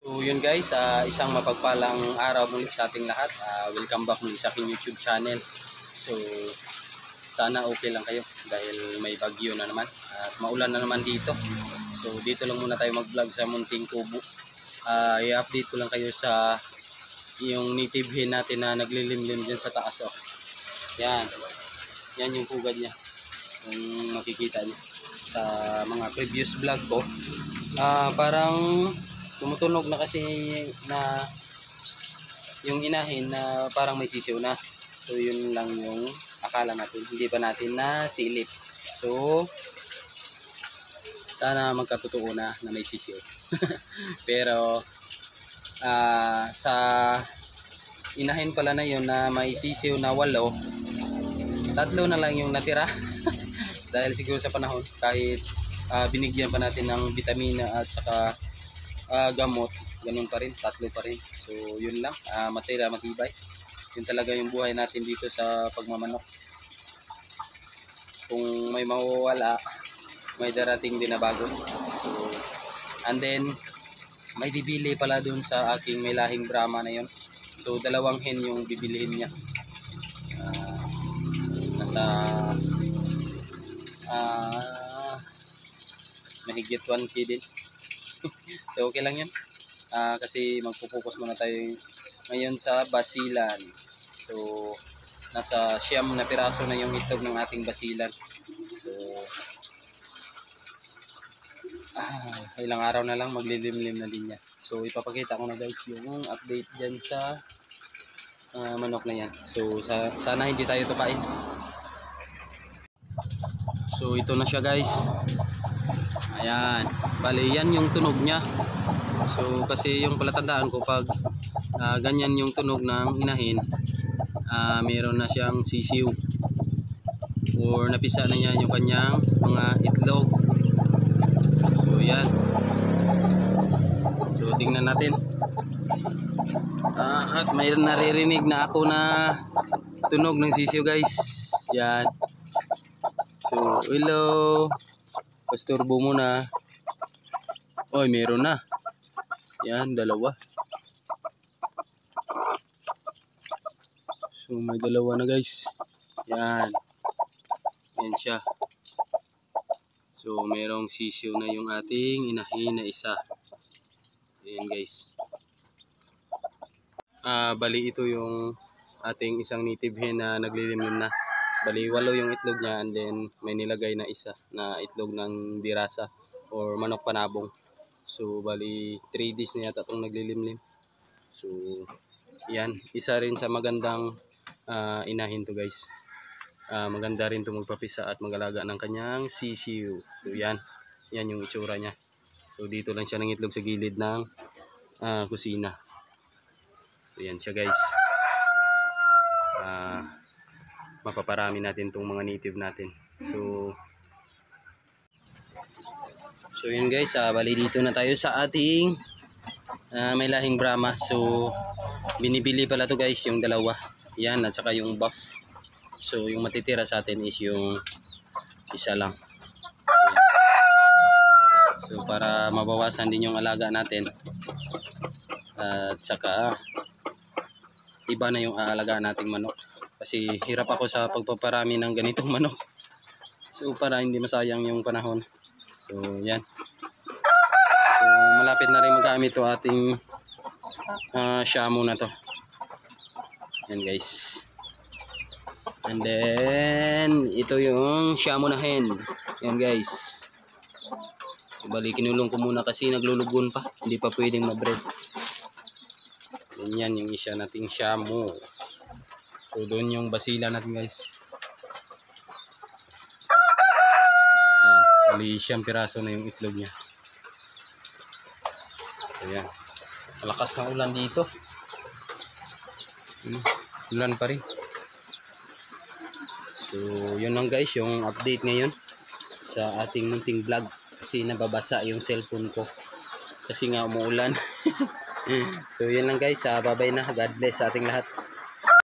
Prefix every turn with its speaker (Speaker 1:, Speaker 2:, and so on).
Speaker 1: So yun guys, isang mapagpalang araw muli sa ating lahat. Welcome back muli sa aking YouTube channel. So sana okay lang kayo dahil may bagyo na naman at maulan na naman dito. So dito lang muna tayo mag-vlog sa Munting Kubo. I-update ko lang kayo sa yung native hen natin na naglilimlim dyan sa taas. Yan. Yan yung pugad niya. Kung makikita niyo sa mga previous vlog ko. Parang tumutunog na kasi na yung inahin na parang may sisiw na. So yun lang yung akala natin. Hindi pa natin na silip. So sana magkatotoo na may sisiw. Pero sa inahin pala na yun na may sisiw na 8, 3 na lang yung natira. Dahil siguro sa panahon kahit binigyan pa natin ng vitamina at saka gamot, ganun pa rin, 3 pa rin. So yun lang, matibay. Yun talaga yung buhay natin dito sa pagmamanok. Kung may mawawala, may darating din na bago. So, and then may bibili pala dun sa aking may lahing Brahma na yun. So 2 hen yung bibilihin niya. Nasa mahigit 1K din. So okay lang yan. Kasi magpupokus muna tayo ngayon sa basilan. So nasa 9 na piraso na yung itlog ng ating basilan. So ilang araw na lang maglilimlim na din yan. So ipapakita ko na guys yung update dyan sa manok na yan. So sana hindi tayo tukain. So ito na siya guys. Ayan, bali yan yung tunog niya. So kasi yung palatandaan ko pag ganyan yung tunog ng inahin, meron na siyang sisiw or napisa na niya yung kanyang mga itlog. So yan. So tingnan natin. At may naririnig na ako na tunog ng sisiw guys. Yan. So hello. Pasturbo muna. Oy, meron na. Yan, 2. So may 2 na guys. Yan. Yan siya. So merong sisiw na yung ating inahin na isa. Ayan guys. Bali ito yung ating isang native hen na naglilimlim na. Bali 8 yung itlog niya and then may nilagay na isa na itlog ng dirasa or manok panabong. So bali 3 days na yata itong naglilimlim. So yan, isa rin sa magandang inahin to guys. Maganda rin itong magpapisa at magalaga ng kanyang sisiw. So yan, yan yung itsura niya. So dito lang siya ng itlog sa gilid ng kusina. So yan siya guys. Mapaparami natin itong mga native natin. So yun guys, bali dito na tayo sa ating may lahing Brahma. So binibili pala to guys yung 2. Yan, at saka yung buff. So yung matitira sa atin is yung isa lang. So para mabawasan din yung alaga natin. At saka iba na yung aalagaan nating manok. Kasi hirap ako sa pagpaparami ng ganitong manok. So para hindi masayang yung panahon. So yan. So malapit na rin magamit to ating shamu na to. Yan guys. And then ito yung shamu na hen. Yan guys. So, bali kinulong ko muna kasi naglulugon pa. Hindi pa pwedeng ma-breed. Yan yung isa nating shamu. So doon yung basila natin guys. Yan, bali 9 piraso na yung itlog niya. So yan. Malakas na ulan dito. Ulan pa rin. So yun lang guys yung update ngayon sa ating munting vlog. Kasi nababasa yung cellphone ko. Kasi nga umuulan. So yun lang guys. Bye bye na. God bless sa ating lahat.